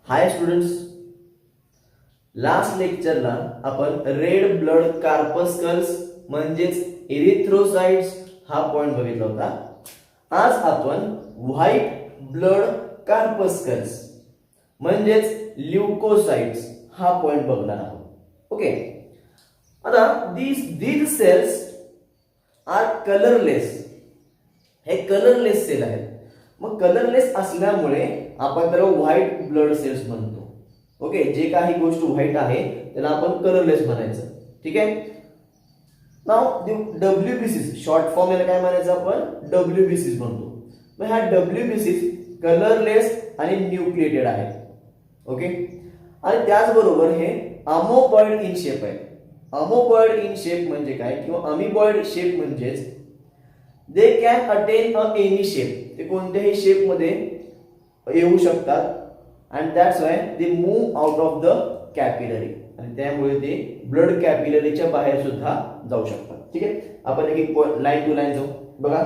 हाय students, last लेक्चरला आपण red blood कार्पस्कल्स म्हणजेच erythrocytes हा पॉइंट बघितला होता. आज आपण व्हाईट ब्लड कार्पस्कल्स म्हणजेच ल्युकोसाइट्स हा पॉइंट बघणार आहोत. ओके, आता these सेल्स आर कलरलेस. हे कलरलेस सेल आहेत. मग कलरलेस असल्यामुळे आपण त्याला व्हाईट ब्लड सेल्स म्हणतो. ओके, जे काही गोष्ट व्हाईट आहे त्याला आपण कलरलेस म्हणायचं. ठीक आहे. नाउ डब्ल्यूबीसी शॉर्ट फॉर्म याला काय म्हणायचं आपण डब्ल्यूबीसी म्हणतो. मग हा डब्ल्यूबीसी कलरलेस आणि न्यूक्लिएटेड आहे. ओके, आणि त्याचबरोबर हे अमोपॉइड इन शेप आहे. अमोपॉइड इन शेप म्हणजे काय किंवा अमिबॉइड शेप म्हणजेच they can attain a any shape. ते कोणत्याही शेप मध्ये येऊ शकतात. And that's why they move out of the capillary. आणि त्यामुळे ते ब्लड कॅपिलरीच्या बाहेर सुद्धा जाऊ शकतात. ठीक आहे, आपण एक लाईन टू लाईन जाऊ. बघा,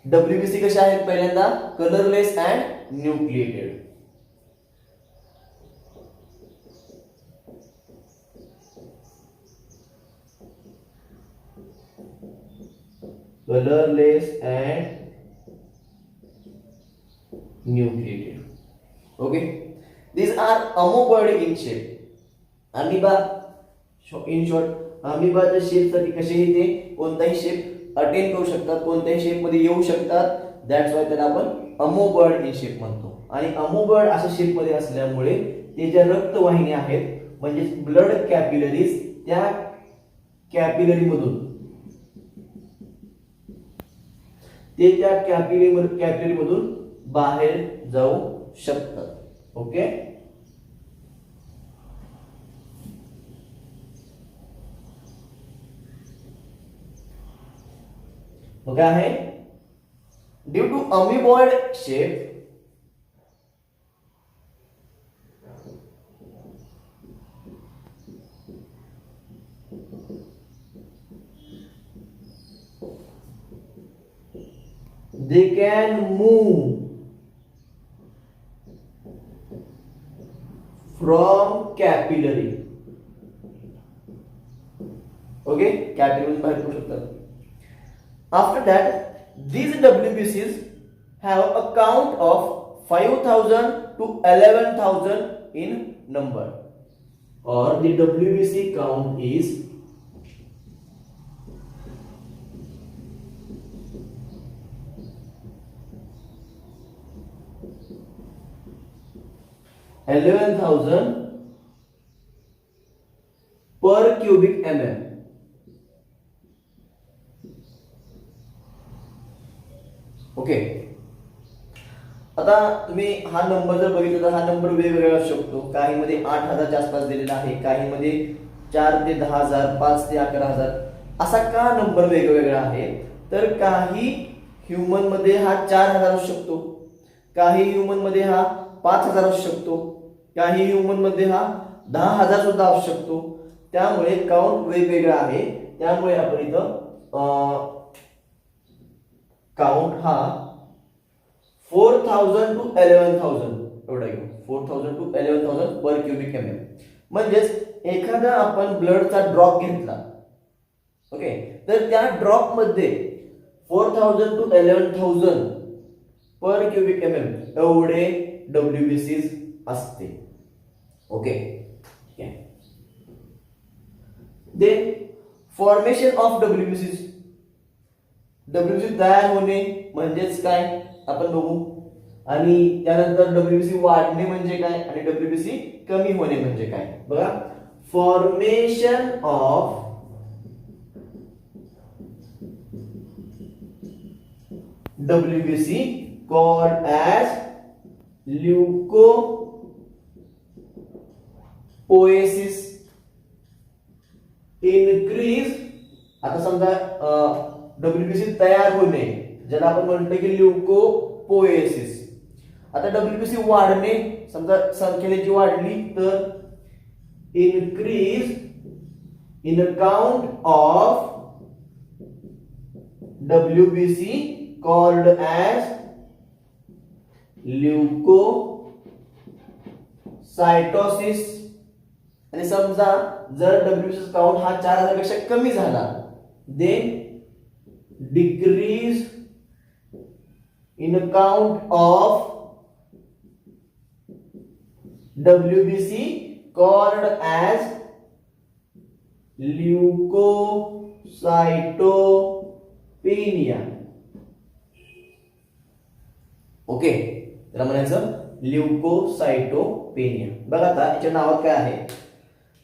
डब्ल्यूबीसी कशा आहेत? पहिल्यांदा colourless and nucleated. Colorless and nucleated. Okay, these are amoeboid in shape. Amoeba in short, amoebaच्या शेप साठी कसेही ते कोणताही शेप अटेन करू शकतात, कोणत्याही शेप मध्ये येऊ शकतात. दॅट्स वाय त्याला आपण अमोबॉइड इन शेप म्हणतो. आणि अमोबॉइड अशा शेप मध्ये असल्यामुळे ते ज्या रक्तवाहिन्या आहेत म्हणजे ब्लड कॅपिलरीज, त्या कॅपिलरी मधून ते त्या कॅपिलरी मधून बाहेर जाऊ शकतात. ओके, मग काय आहे? Due to amoeboid shape they can move from capillary. Okay, capillary बाहेर पडू शकतात. After that, these WBCs have a count of 5,000 to 11,000 in number, or the WBC count is 11,000 per cubic mm. Okay, आता तुम्ही हा number जर बघितला तर हा नंबर वेगवेगळा असू शकतो. काही मध्ये 8,000च्या आसपास दिलेला आहे, काही मध्ये 4 ते 10,000, 5 ते 11,000. असा का नंबर वेगवेगळा आहे? तर काही ह्युमन मध्ये हा 4,000 असू शकतो, काही ह्युमन मध्ये हा 5,000 असू शकतो, काही ह्युमन मध्ये हा 10,000 सुद्धा असू शकतो. त्यामुळे काउंट वेगवेगळा आहे. त्यामुळे आपण इथं काउंट हा 4,000 टू 11,000 एवढा घेऊ. 4,000 to 11,000 per cubic M M. म्हणजेच एखादा आपण ब्लडचा ड्रॉप घेतला, ओके, तर त्या ड्रॉप मध्ये 4,000 to 11,000 per cubic M M एवढे डब्ल्यूबीसी असते. Okay, then formation of WBC. WBC तयार होणे म्हणजेच काय आपण बघू. आणि त्यानंतर डब्ल्यूबीसी वाढणे म्हणजे काय आणि डब्ल्यूबीसी कमी होणे म्हणजे काय. बघा, formation of WBC called as leukopoiesis increase. आता समजा डब्ल्यूबीसी तयार होणे ज्याला आपण म्हणतो की ल्युकोपोएसिस. आता डब्ल्यूबीसी वाढणे, समजा संख्येने जी वाढली तर increase in count of WBC called as ल्युकोसायटोसिस. आणि समजा जर डब्ल्यूबीसी काउंट हा 4000 पेक्षा कमी झाला, then decrease in count of WBC called as leukocytopenia. ओके, त्याला म्हणायचं ल्युकोसायटोपेनिया. बघा आता याच्या नावात काय आहे.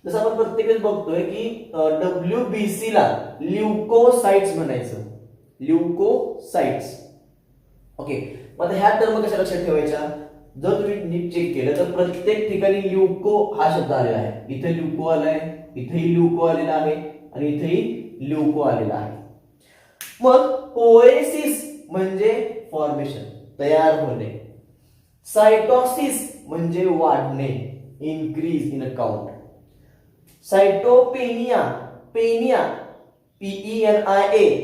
जसं आपण प्रत्येक वेळेस बघतोय की WBC ला ल्युकोसाइट्स म्हणायचं, ल्युकोसाइट्स. ओके, मग ह्या टर्म कशा लक्षात ठेवायच्या. जर तुम्ही नीट चेक केलं तर प्रत्येक ठिकाणी ल्युको हा शब्द आलेला आहे. इथे ल्युको आलाय, इथेही ल्युको आलेला आहे आणि इथेही ल्युको आलेला आहे. मग पोएसिस म्हणजे फॉर्मेशन, तयार होणे. सायटोसिस म्हणजे वाढणे, इन्क्रीज इन काउंट. सायटोपेनिया, पेनिया PENIA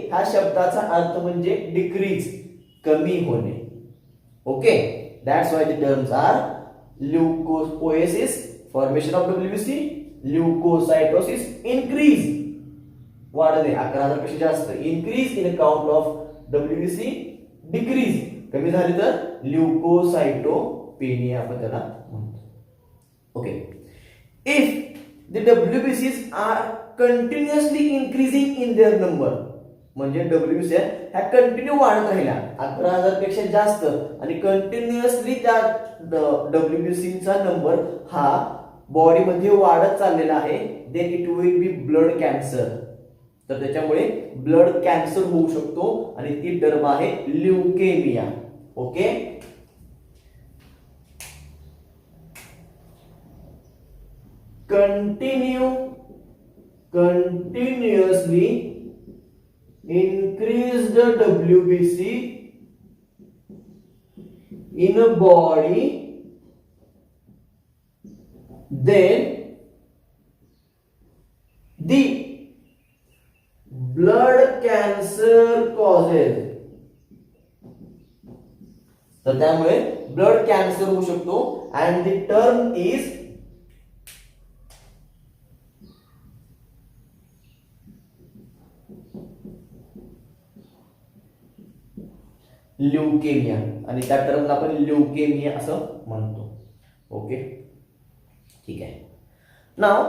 ह्या शब्दाचा अर्थ म्हणजे डिक्रीज, कमी होणे. Okay, that's why the terms are leukopoiesis, formation of WBC, leukocytosis, increase, वाढणे 11000 पेक्षा जास्त, increase in count of WBC, decrease कमी झाली तर ल्युकोसायटोपेनिया आपण त्याला म्हणतो. Okay, if the WBCs are continuously increasing in their number, म्हणजे WBC ह्या कंटिन्यू वाढत राहिल्या 11000 पेक्षा जास्त आणि कंटिन्युअसली त्या WBC चा नंबर हा बॉडी मध्ये वाढत चाललेला आहे, then it will be blood cancer. तर त्याच्यामुळे ब्लड कॅन्सर होऊ शकतो आणि ती टर्म आहे leukaemia. Okay, continuously increase the WBC in a body, then the blood cancer causes. तर त्यामुळे ब्लड कॅन्सर होऊ शकतो and the term is leukaemia आणि त्या टर्मला आपण ल्युकेमिया असं म्हणतो. ओके, ठीक आहे. Now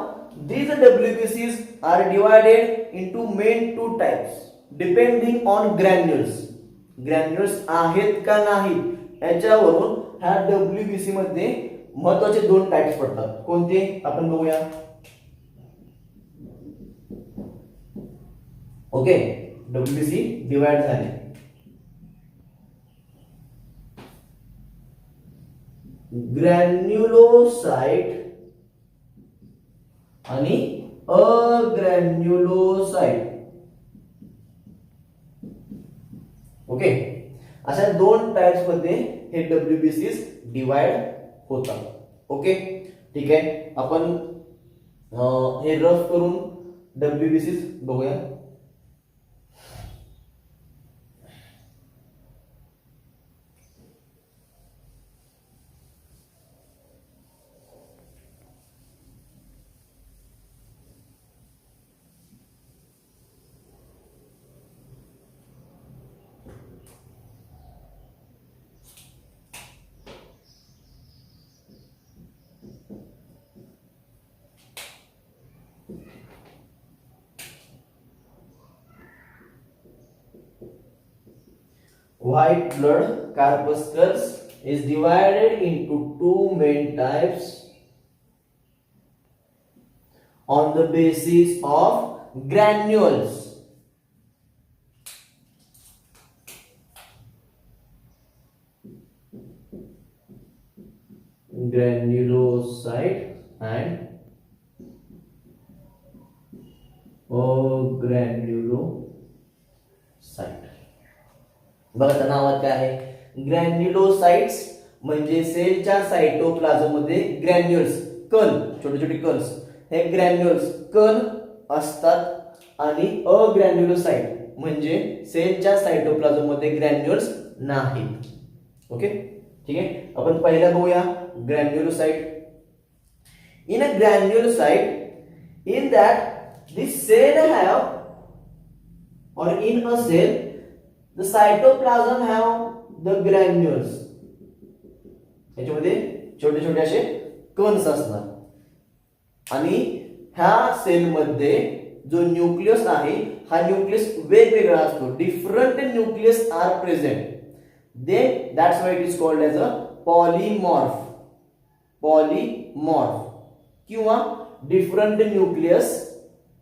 these WBCs are divided into main two types depending on granules. Granules आहेत का नाही याच्यावरून ह्या WBC मध्ये महत्त्वाचे दोन टाइप्स पडतात. कोणते आपण बघूया. ओके, WBC डिवाइड झाले. ग्रॅन्युलोसाइट आणि अग्रॅन्युलोसाइट. ओके, अशा दोन टाइप्स मध्ये हे WBCs डिवाइड होतात. ओके, ठीक आहे. आपण हे रफ करून WBCs बघूया. White blood corpuscles is divided into two main types on the basis of granules. Granulocyte and अग्रॅन्युलोसाइट. बघा त्या नावात काय आहे. ग्रॅन्युलोसाइट्स म्हणजे सेलच्या सायटोप्लाझम मध्ये ग्रॅन्युल्स, कण, छोटे छोटे कणस, हे ग्रॅन्युल्स कण असतात. आणि अग्रॅन्युलोसाइट म्हणजे सेलच्या सायटोप्लाझम मध्ये ग्रॅन्युल्स नाहीत. ओके, ठीक आहे. आपण पहिला बघूया granulocyte. In a granulocyte, in that the cell have, or in a cell the cytoplasm have the granules. याच्यामध्ये छोटे छोटे असे कणस असणार आणि ह्या सेल मध्ये जो न्यूक्लियस आहे हा न्यूक्लियस वेगवेगळा असतो. Different nucleus are present. Then that's why it is called as a polymorph. Polymorph किंवा different nucleus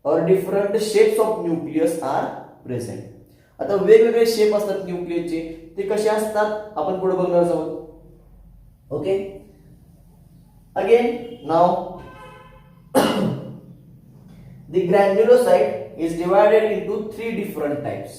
or different shapes of nucleus are present. आता वेगवेगळे शेप असतात न्यूक्लियसचे, ते कसे असतात आपण पुढे बघणार आहोत. Okay. Again now the granulocyte is divided into three different types.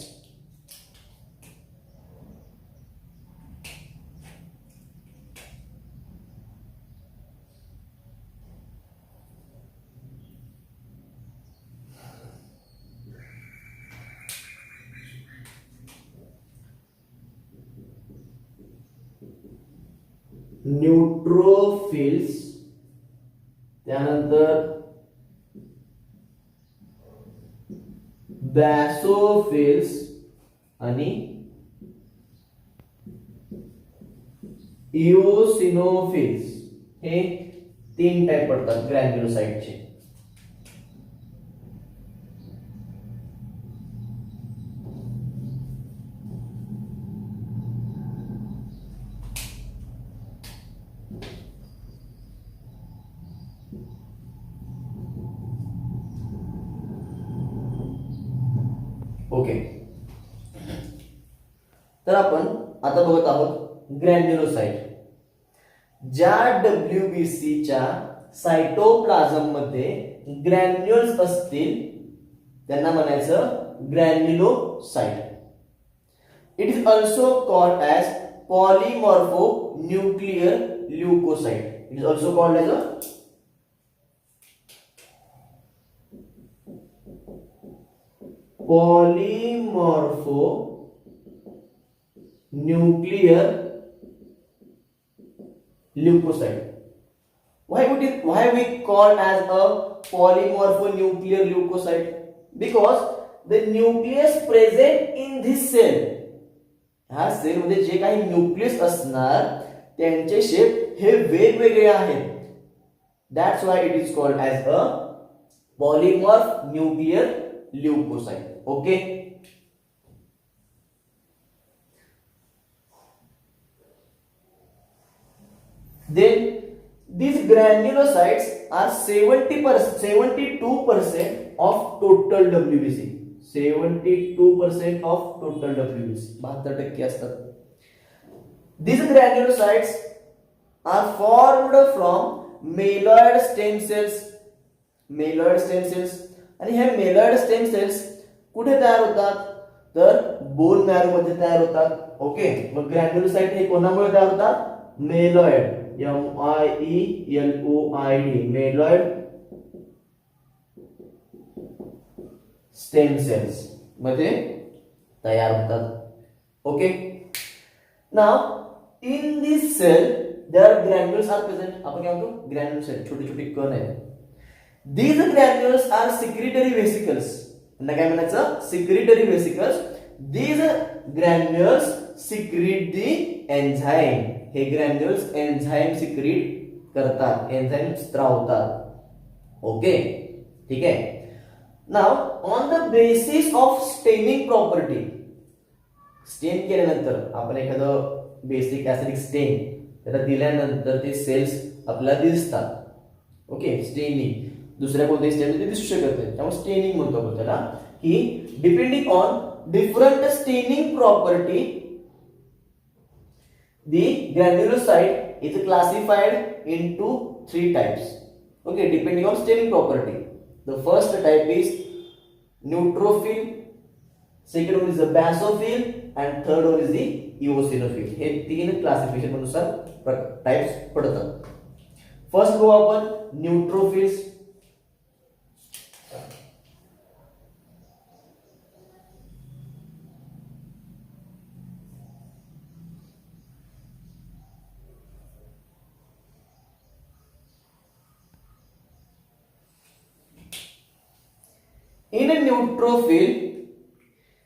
Neutrophils, त्यानंतर बॅसोफिल्स आणि इओसिनोफिल्स. हे तीन टाइप पडतात ग्रॅन्युलोसाइटचे. ओके. तर आपण आता बघत आहोत ग्रॅन्युलोसाइट. ज्या WBC च्या सायटोप्लाझम मध्ये ग्रॅन्युल्स असतील त्यांना म्हणायचं granulocyte. It is also called as polymorphonuclear leukocyte. It is also called as a polymorphonuclear leukocyte. Why we call as a polymorphonuclear leukocyte? Because the nucleus present in this cell, ह्या sale मध्ये जे काही nucleus असणार त्यांचे shape हे वेगवेगळे आहेत. That's why it is called as a polymorphonuclear leukocyte. Okay. Then these granulocytes are 72% of total WBC. 72% of total WBC. 72% असतात. These granulocytes are formed from myeloid stem cells. Myeloid stem cells. आणि हे myeloid stem cells कुठे तयार होतात तर bone marrow मध्ये तयार होतात. ओके. मग ग्रॅन्युलोसाइट हे कोणामुळे तयार होतात? Myeloid, MELOID, myeloid stem cells मध्ये तयार होतात. Okay. Now in this cell there granules are present. आपण काय म्हणतो ग्रॅन्युल्स, छोटे छोटे कण आहेत. These granules are secretory vesicles. काय म्हणायचं? secretory vesicles. These granules secrete the enzyme. हे granules enzyme secrete करतात, enzyme स्त्रावतात. ओके. ठीक आहे. Now on the basis of staining property, स्टेन केल्यानंतर आपण एखादं बेसिक ऍसिडिक स्टेन त्याला दिल्यानंतर ते सेल्स आपल्याला दिसतात. ओके. स्टेनिंग दुसऱ्या कोणत्याही स्टेन ते दिसू शकत नाही, त्यामुळे स्टेनिंग म्हणतो आपण त्याला. की depending on different staining property the granulocyte is classified into three types. Okay, depending on staining property. The first type is neutrophil, second one is the basophil, and third one is the eosinophil. हे तीन classification अनुसार types पडतात. First बघू आपण neutrophils. neutrophil,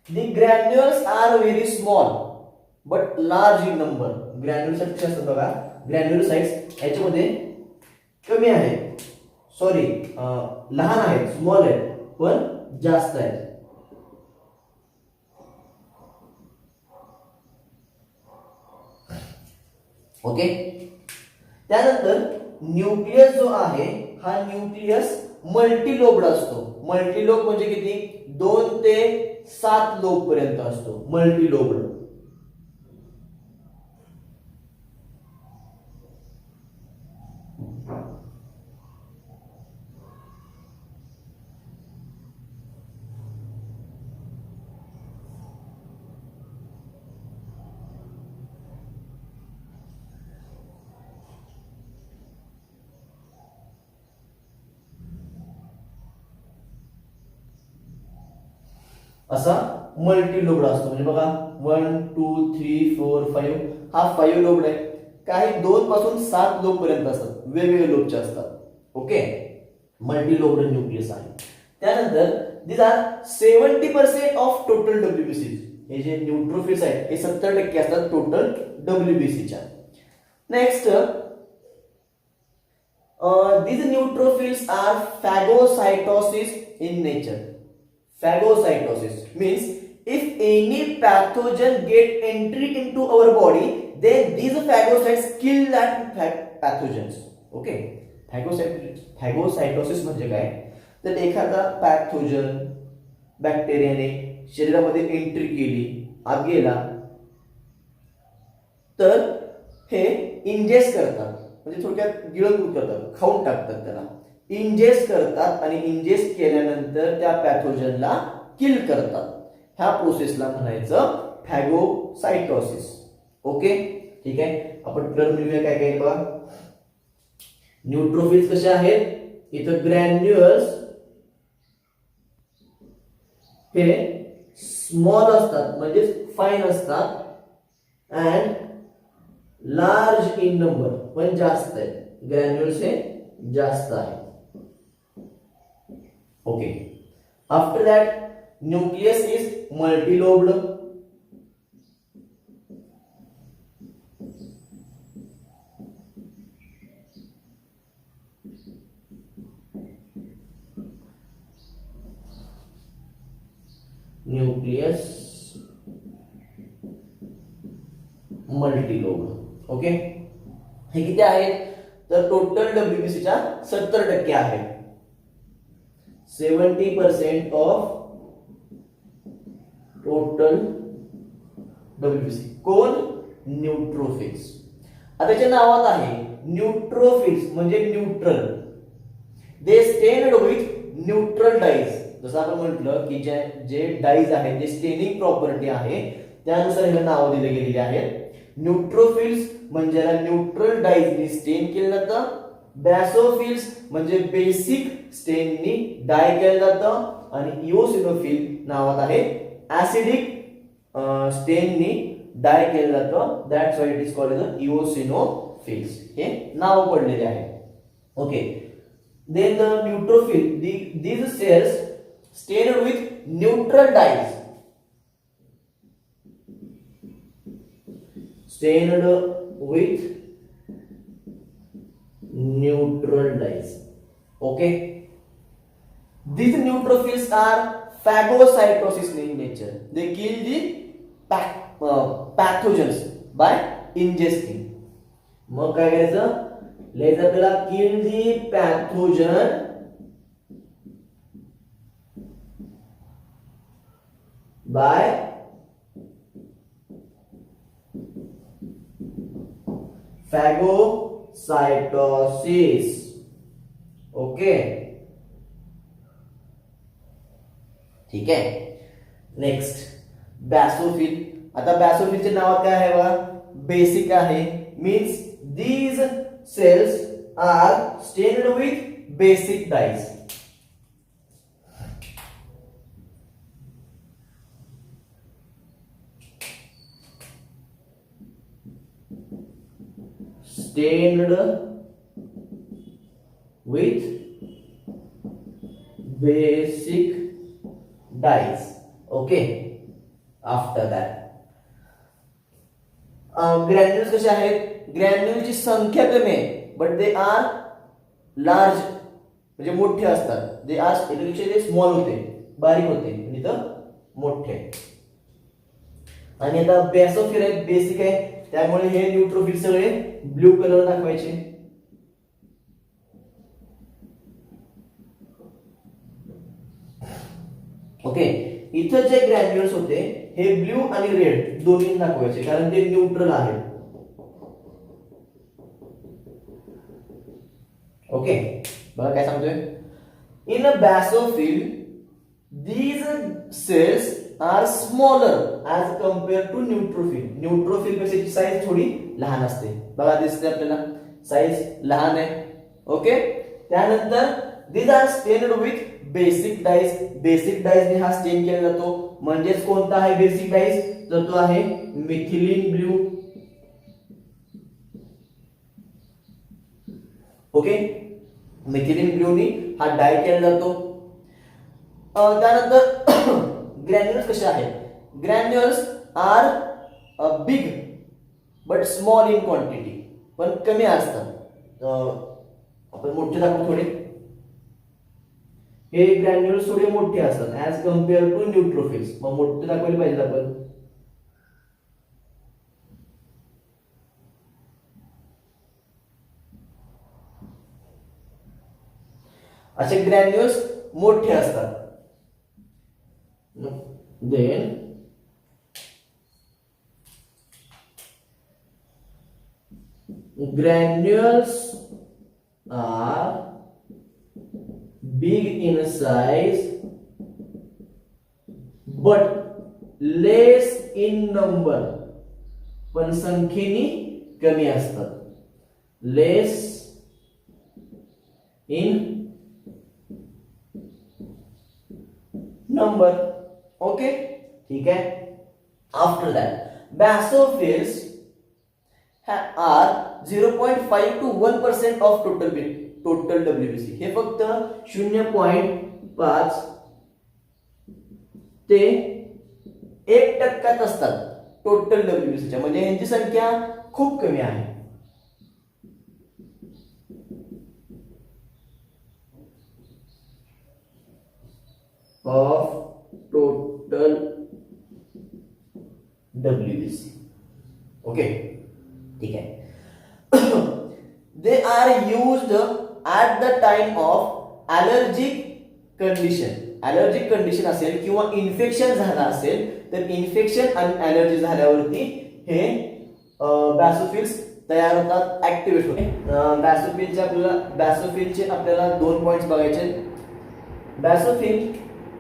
the granules are very small but large in number. ग्रॅन्युलोसाइट्स असतात बघा, ग्रॅन्युलोसाइट्स याच्यामध्ये कमी आहेत, सॉरी लहान आहेत, स्मॉल आहेत, पण जास्त आहेत. ओके. त्यानंतर न्यूक्लियस जो आहे हा न्यूक्लियस मल्टीलोब्ड असतो. मल्टीलोब म्हणजे किती, 2 ते 7 लोब पर्यंत असतो मल्टीलोब्ड. असा मल्टीलोब्ड असतो. म्हणजे बघा 1 2 3 4 5 हा 5 लोब्ड आहे. काही 2 पासून 7 लोब पर्यंत असतात, वेगवेगळे लोबचे असतात. ओके, मल्टीलोब्ड न्यूक्लियस आहे. त्यानंतर these are 70% of total WBC. हे जे न्यूट्रोफिल्स आहेत हे 70% असतात टोटल डब्ल्यूबीसीच्या. Next, these neutrophils are phagocytosis in nature. Phagocytosis means if any pathogen get entry into our body, then these phagocytes kill that pathogens. Okay, phagocytosis म्हणजे काय, तर एखादा पॅथोजन बॅक्टेरियाने शरीरामध्ये एंट्री केली, आत गेला, तर हे इंजेस्ट करतात, म्हणजे थोडक्यात गिळून करतात, खाऊन टाकतात, त्याला इंजेस्ट करतात आणि इंजेस्ट केल्यानंतर त्या पॅथोजनला किल करतात. ह्या प्रोसेसला म्हणायचं फॅगोसाइटोसिस. ओके, ठीक आहे. आपण टर्म लिहूया काय काय बघा. न्यूट्रोफिल्स कसे आहेत, इथं ग्रॅन्युअल्स हे स्मॉल असतात म्हणजे फाईन असतात, अँड लार्ज इन नंबर, पण जास्त आहे. ग्रॅन्युअल्स हे जास्त आहे. Okay. After that nucleus is multilobed. Nucleus multilobed. Okay, हे किती आहेत, तर टोटल डब्ल्यूबीसीच्या 70% आहे. 70% ऑफ टोटल डब्ल्यूबीसी कोण, न्यूट्रोफिल्स. आता त्याच्या नावात आहे न्यूट्रोफिल्स म्हणजे neutral. They stained with neutral dyes. जसं आपण म्हटलं की जे डाईज आहेत, जे स्टेनिंग प्रॉपर्टी आहे, त्यानुसार हे नाव दिले गेलेले आहेत. न्यूट्रोफिल्स म्हणजे न्यूट्रल डाईजनी स्टेन केलं जातं. बॅसोफिल्स म्हणजे बेसिक स्टेननी डाय केलं जातं. आणि इओसिनोफिल नावात आहे ऍसिडिक स्टेननी डाय केलं जातं. That's why it is called as eosinophils. हे नाव पडलेले आहे. Okay. Then the neutrophil, these cells stained with neutral dyes. Stained with neutral dyes. Okay. These neutrophils are phagocytosis in nature. They kill the pathogens by ingesting. मग काय करायचं, लिहायचं आपल्याला, kill the pathogen by phagocytosis. Okay, ठीक आहे. Next बॅसोफिल. आता बॅसोफिलचे नाव काय आहे बघा, बेसिक आहे. Means these cells are stained with basic dyes. Stained with basic dyes. Okay, after that granules कसे आहेत, ग्रॅन्युलची संख्या कमी आहे बट दे आर लार्ज, म्हणजे मोठे असतात. दे आर याच्यापेक्षा ते स्मॉल होते, बारीक होते, आणि इथं मोठे. आणि आता बेसोफिल आहे, बेसिक आहे, त्यामुळे हे न्यूट्रोफिल सगळे ब्लू कलर दाखवायचे. ओके, इथं जे ग्रॅन्युल्स होते हे ब्ल्यू आणि रेड दोन्ही दाखवायचे कारण ते न्यूट्रल आहे. ओके, बघा काय सांगतोय. In a basophil these cells are smaller as compared to neutrophil. Neutrophil पेक्षा साईज थोडी लहान असते. बघा दिसते आपल्याला साईज लहान आहे. ओके, त्यानंतर these are stained with basic dies. Basic dies ने हा स्टेन केला जातो. म्हणजेच कोणता आहे बेसिक डाईज, तर तो आहे methylene blue. Okay, methylene blue नी हा डाय केला जातो. त्यानंतर ग्रॅन्युल्स कसे आहेत, granules are big but small in quantity, पण कमी असतात. आपण मोठे दाखवू थोडे. हे ग्रॅन्युल्स थोडे मोठे असतात ऍज कम्पेअर टू न्यूट्रोफिल्स. मग मोठे दाखवायला पाहिजे आपण. असे ग्रॅन्युल्स मोठे असतात. Then granules are big in size but less in number, पण संख्येने कमी असतात. less in number. ओके, ठीक है. After that basophils are 0.5 to 1% of total WBC. हे फक्त 0.5 ते 1% असतात टोटल WBC च्या. म्हणजे यांची संख्या खूप कमी आहे. Of total WBC. ओके, ठीक है. They are used at the time of allergic condition. Allergic condition असेल किंवा इन्फेक्शन झालं असेल तर इन्फेक्शन आणि ॲलर्जी झाल्यावरती हे बॅसोफिल्स तयार होतात, ऍक्टिव्हेट होतात. बॅसोफिलचे आपल्याला 2 पॉइंट्स बघायचे. बॅसोफिल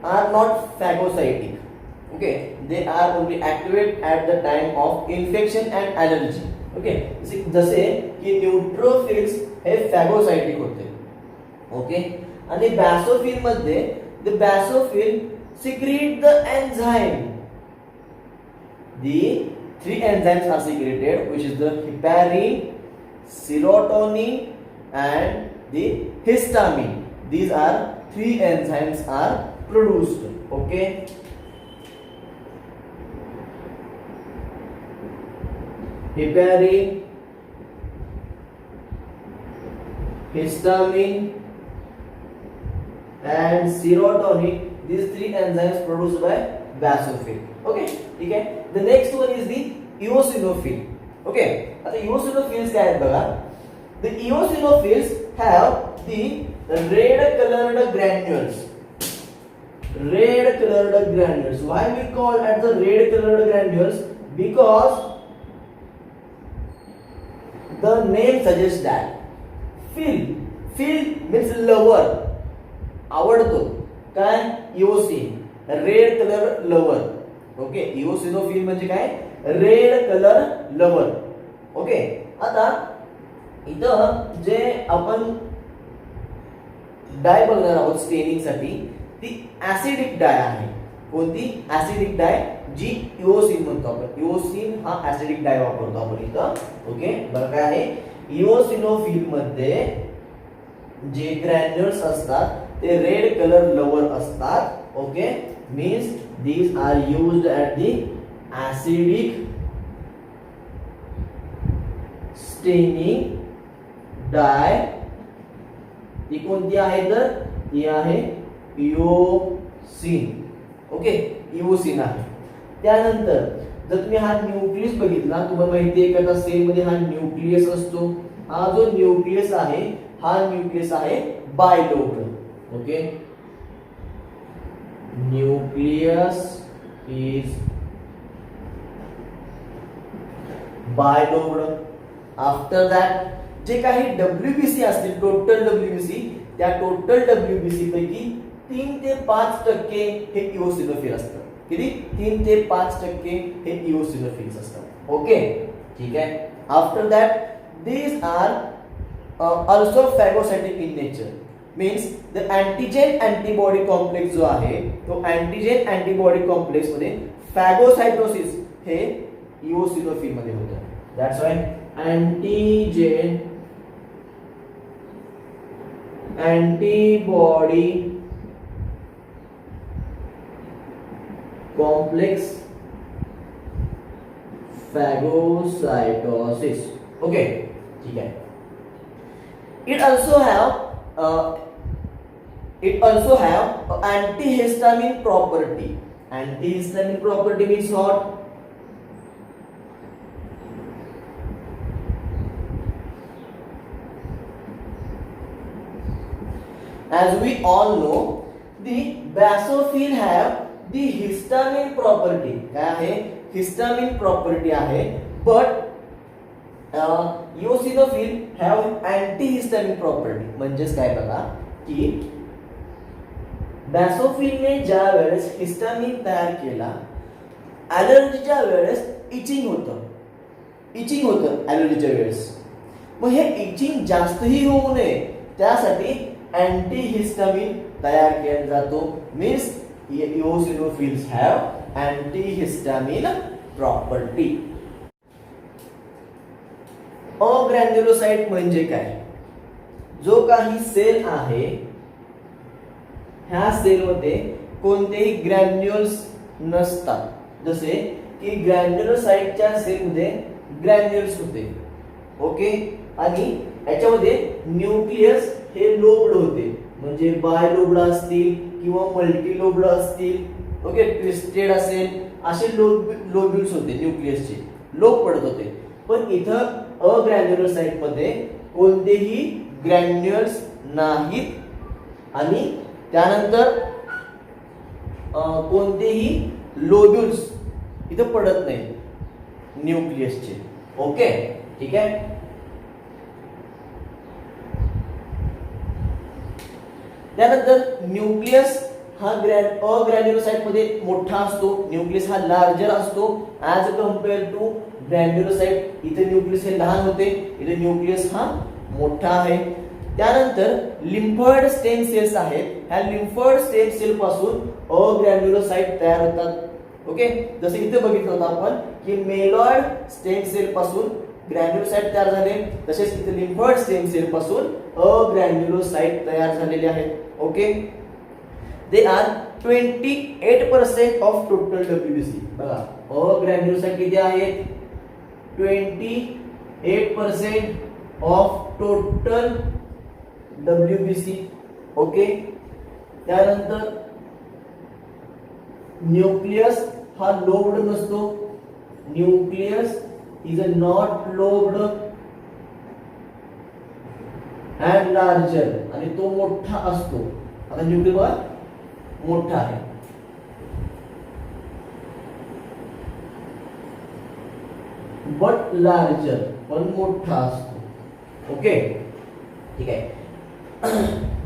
are not phagocytic. Okay, they are only activate at the time of infection and allergy. Okay, जसे की न्यूट्रोफिल्स हे फॅगोसाइटिक होते. ओके, आणि बॅसोफिल मध्ये the basophil secrete the enzyme. The 3 enzymes are secreted, which is the heparin, serotonin and the histamine. These are 3 enzymes are produced. Okay, heparin, histamine and serotonin, these 3 enzymes produced by basophil. Okay, ठीक है. The next one is the eosinophil. Okay, आता eosinophils काय आहेत बघा. The eosinophils have the red colored granules. Red colored granules. Why we call at the red colored granules? Because the name suggests that. Phil means lover. आवडतो. काय? eosin. Red color lover. Okay, eosinophil म्हणजे काय? Red colour lover. Okay, आता इथं जे आपण डाय बघणार आहोत स्टेनिंग साठी ती ऍसिडिक डाय आहे. कोणती? ऍसिडिक डाय, जी इओसिन म्हणतो आपण. इओसिन हा ऍसिडिक डाय वापरतो आपण इथं. ओके, बघा काय आहे, इओसिनोफिल मध्ये जे ग्रॅन्युल्स असतात ते रेड कलर लवर असतात. Okay, means these are used at the acidic staining dye. ती कोणती आहे तर ती आहे इओसिन. ओके, इओसिन आहे. त्यानंतर जर तुम्ही हा न्यूक्लियस बघितला, तुम्हाला माहिती आहे का सेल मध्ये हा न्यूक्लियस असतो. हा जो न्यूक्लियस आहे हा न्यूक्लियस आहे bilobed. Okay, nucleus is bilobed. After that जे काही डब्ल्यूबीसी असतील, टोटल डब्ल्यूबीसी, त्या टोटल डब्ल्यूबीसी पैकी 3 ते 5% हे इओसिनोफिल असतात. किती? 3 ते 5% हे इओसिनोफिल्स असतात. ओके, ठीक आहे. After that these are also phagocytic in nature, means the antigen antibody complex जो आहे तो antigen antibody complex मध्ये phagocytosis हे eosinophil मध्ये होतं. That's why antigen antibody complex phagocytosis. Okay, ठीक है. It also have antihistamine property. Antihistamine property means what? As we all know, the basophil have the histamine property. काय आहे? Histamine property आहे. But eosinophil have antihistamine property. म्हणजेच काय बघा की बॅसोफिलने ज्या वेळेस हिस्टामिन तयार केला, ॲलर्जीच्या वेळेस इचिंग होतं ॲलर्जीच्या वेळेस. मग हे इचिंग जास्तही होऊ नये त्यासाठी अँटीहिस्टामिन तयार केला जातो. Means eosinophils have antihistamine property. अग्रॅन्युलोसाइट म्हणजे काय? जो काही सेल आहे ह्या सेलमध्ये कोणतेही ग्रॅन्युल्स नसतात. जसे की ग्रॅन्युलोसाइटच्या सेलमध्ये ग्रॅन्युल्स होते. ओके, आणि याच्यामध्ये न्यूक्लियस हे लोब्ड होते, म्हणजे बायलोब्ड असतील किंवा मल्टीलोब्ड असतील. ओके, ट्विस्टेड असेल, असे लोब्युल्स होते, न्यूक्लियसचे लोब पडत होते. पण इथं अग्रॅन्युलोसाइट मध्ये कोणतेही ग्रॅन्युल्स नाहीत आणि त्यानंतर कोणतेही लोब्युल्स इथं पडत नाही न्यूक्लियसचे. ओके, ठीक आहे. त्यानंतर न्यूक्लियस हा अग्रॅन्युलोसाइट मध्ये मोठा असतो. न्यूक्लियस हा लार्जर असतो ऍज कम्पेअर टू ग्रॅन्युलोसाइट. इथे न्यूक्लियस हे लहान होते, इथे न्यूक्लियस हा मोठा आहे. त्यानंतर लिम्फॉइड स्टेम सेल्स आहेत. ह्या लिम्फॉइड स्टेम सेल पासून अग्रॅन्युलोसाइट तयार होतात. ओके, जसे इथे बघितलं होतं आपण की मेलॉइड स्टेम सेल पासून ग्रॅन्युलोसाइट तयार झाले, तसेच इथे लिम्फॉइड स्टेम सेल पासून अग्रॅन्युलोसाइट तयार झालेले आहेत. Okay, they are 28% of total WBC. बघा, अग्रॅन्युलोसाइट किती आहेत? 28% ऑफ टोटल डब्ल्यूबीसी. ओके, त्यानंतर न्यूक्लियस हा लोब्ड नसतो. Nucleus is a not lobed and larger, आणि तो मोठा असतो. आता न्यूक्लियस मोठा आहे. बट लार्जर, पण मोठा असतो. ओके, ठीक आहे.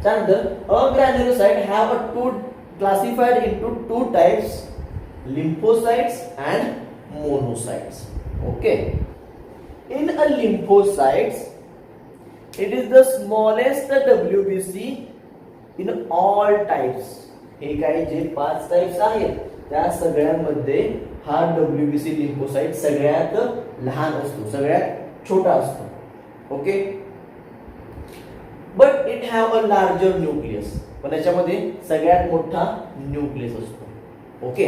त्यानंतर agranulocyte have a to classified into two types, lymphocytes and monocytes. Okay, in a lymphocytes it is the smallest WBC in all types. हे काही जे 5 टाइप्स आहेत त्या सगळ्यांमध्ये हा WBC लिम्फोसाइट सगळ्यात लहान असतो, सगळ्यात छोटा असतो. Okay, but it have a larger nucleus. पण याच्यामध्ये सगळ्यात मोठा न्यूक्लियस असतो. ओके,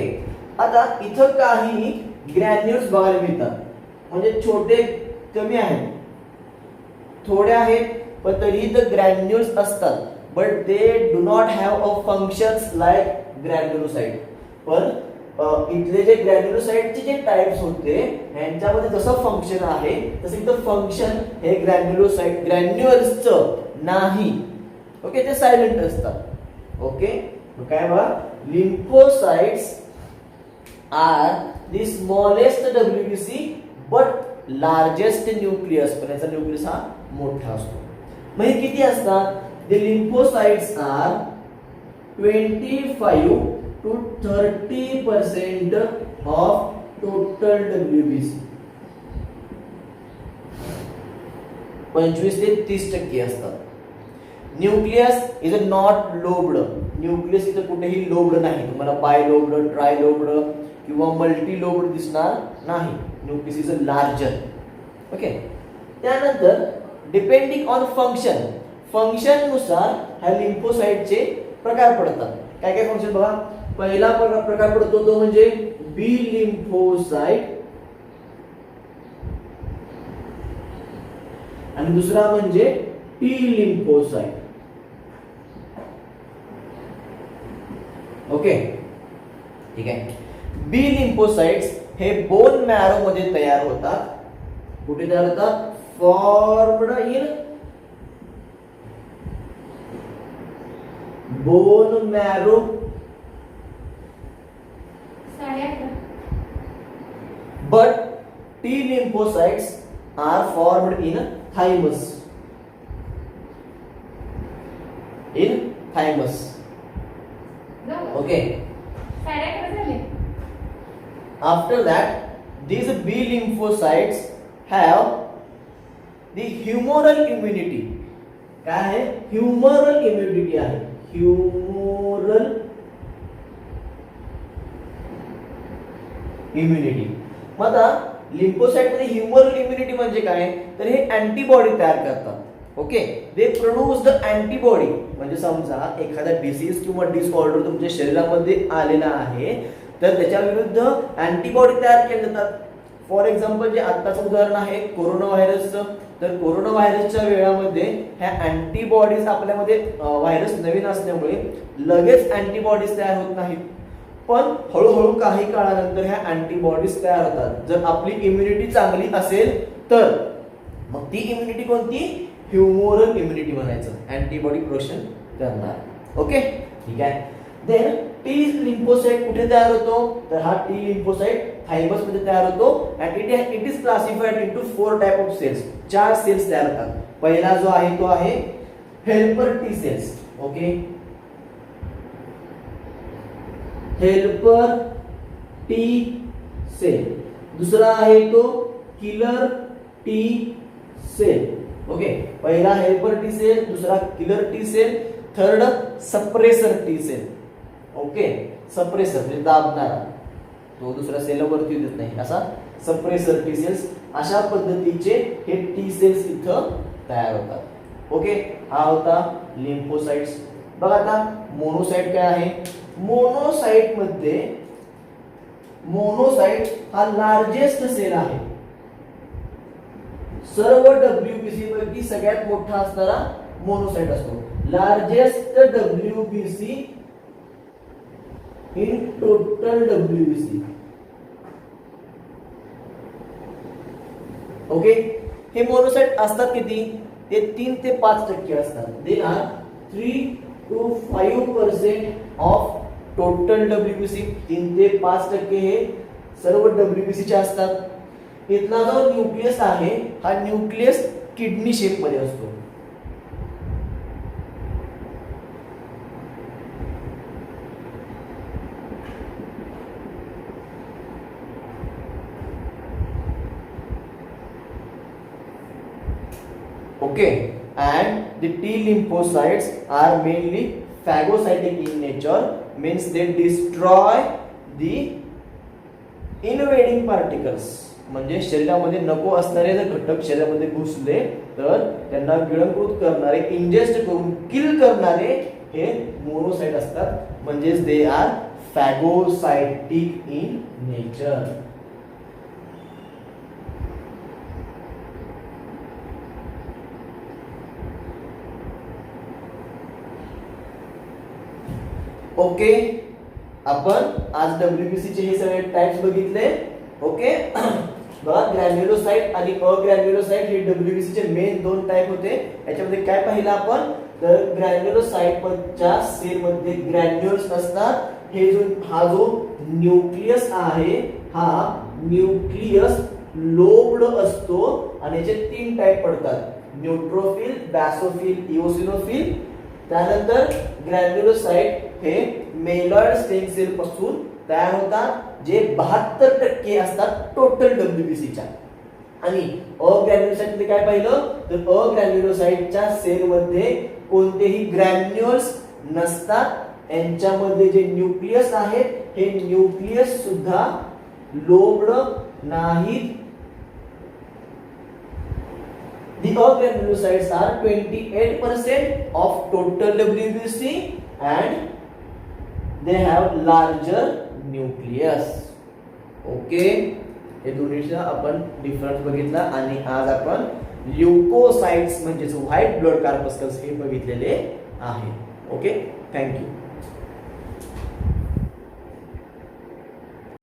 आता इथं काही ग्रॅन्युल्स बघायला मिळतात, म्हणजे छोटे कमी आहेत, थोडे आहेत, पण तरीही तर ग्रॅन्युल्स असतात, but they do not have a functions like granulocyte. पण इथले जे ग्रॅन्युलोसाइटचे जे टाइप्स होते यांच्यामध्ये जसं फंक्शन आहे तसं इथं फंक्शन हे ग्रॅन्युअल्सचं नाही. ओके, ते सायलेंट असतात. ओके, काय बघा, lymphocytes are the smallest WBC but largest nucleus. पण याचा न्यूक्लियस हा मोठा असतो. मग हे किती असतात? The lymphocytes are 25 to 30% of total WBC. 25 ते 30% असतात. Nucleus is not lobed. Nucleus इथं कुठेही लोब्ड नाही. तुम्हाला बाय लोब्ड, ट्राय लोब्ड किंवा मल्टी लोब्ड दिसणार नाही. Nucleus is larger. ओके, त्यानंतर डिपेंडिंग ऑन फंक्शन, फंक्शन नुसार ह्या लिम्फोसाइटचे प्रकार पडतात. काय काय फंक्शन बघा. पहिला प्रकार पडतो तो म्हणजे बी लिम्फोसाइट, आणि दुसरा म्हणजे टी लिम्फोसाइट. ओके, ठीक आहे. बी लिम्फोसाइट्स हे बोन मॅरो मध्ये तयार होतात. कुठे तयार होतात? Formed in bone marrow. But T lymphocytes are formed in thymus. In thymus. Okay. After that, these B lymphocytes have the humoral immunity. काय आहे? Humoral immunity आहे. Humoral immunity. मग आता लिम्फोसाइट मध्ये ह्युमरल इम्युनिटी म्हणजे काय? तर हे अँटीबॉडी तयार करतात. Okay, they produce the antibody. म्हणजे समजा एखादा डिसीज किंवा डिसऑर्डर तुमच्या शरीरामध्ये आलेला आहे तर त्याच्या विरुद्ध अँटीबॉडी तयार केले जातात. फॉर एक्झाम्पल जे आत्ताचं उदाहरण आहे कोरोना व्हायरसचं, तर कोरोना व्हायरसच्या वेळामध्ये ह्या अँटीबॉडीज आपल्यामध्ये व्हायरस नवीन असल्यामुळे लगेच अँटीबॉडीज तयार होत नाहीत, पण हळूहळू काही काळानंतर ह्या अँटीबॉडीज तयार होतात. जर आपली इम्युनिटी चांगली असेल तर मग ती इम्युनिटी कोणती? ह्युमोरल इम्युनिटी म्हणायचं, अँटीबॉडी प्रोडक्शन करणार. ओके, ठीक आहे. देन टी लिम्फोसाइट कुठे तयार होतो? तर हा टी लिम्फोसाइट थायमस मध्ये तयार होतो. And it is classified into 4 type of cells. 4 cells तयार होतात. पहिला जो आहे तो आहे helper T cells. Okay, helper T cell. दुसरा आहे तो किलर टी सेल. ओके, पहिला हेल्पर टी सेल, दुसरा killer T cell, third suppressor T cell. Okay, suppressor म्हणजे दाबणारा, तो दुसऱ्या सेल वरती देत नाही, असा सप्रेसर टी सेल्स. अशा पद्धतीचे हे टी सेल्स इथं तयार होतात. ओके, हा होता लिम्फोसाइट्स. बघा आता मोनोसाइट काय आहे? मोनोसाइट मध्ये मोनोसाइट हा लार्जेस्ट सेल आहे. सर्व WBC पैकी सगळ्यात मोठा असणारा मोनोसाइट असतो. Largest WBC in total WBC. Okay, हे मोनोसाइट असतात किती? ते 3 ते 5% असतात. They are 3 to 5% of total WBC. 3 ते 5% हे सर्व WBC चे असतात. इथला जो न्यूक्लियस आहे हा न्यूक्लियस किडनी शेप मध्ये असतो. Okay, and the T lymphocytes are mainly phagocytic in nature, means they destroy the invading particles. म्हणजे शरीरामध्ये नको असणारे जर घटक शरीरामध्ये घुसले तर त्यांना गिळंकृत करणारे, इंजेस्ट करून किल करणारे हे मोनोसाइट असतात. म्हणजे they are phagocytic in nature. Okay, आपण आज WBC चे हे सगळे टाइप्स बघितले. ओके बघा, ग्रॅन्युलोसाइट आणि अग्रॅन्युलोसाइट हे WBC चे मेन दोन टाइप होते. याच्यामध्ये काय पाहिलं आपण, तर ग्रॅन्युलोसाइटच्या सेल मध्ये ग्रॅन्युल्स असतात. हे हा जो न्यूक्लियस आहे, हा न्यूक्लियस लोब्ड असतो आणि याचे तीन टाइप पडतात, न्यूट्रोफिल, बॅसोफिल, इओसिनोफिल. त्यानंतर ग्रॅन्युलोसाइट हे मेलॉइड स्टेम सेल पासून तयार होतात, जे 72% असतात टोटल WBC च्या. आणि अग्रॅन्युलोसाइट मध्ये काय पाहिलं, तर अग्रॅन्युलोसाइटच्या सेल मध्ये कोणतेही ग्रॅन्युल्स नसतात. यांच्यामध्ये जे न्यूक्लियस आहे, हे न्यूक्लियस सुद्धा लोब्ड नाहीत. The agranulocytes are 28% of total WBC and they have larger nucleus. Okay, हे दोन्हीचा आपण डिफरन्स बघितला. आणि आज आपण ल्युकोसाइट्स म्हणजेच व्हाईट ब्लड कॉर्पस्कल्स हे बघितलेले आहे. Okay, thank you.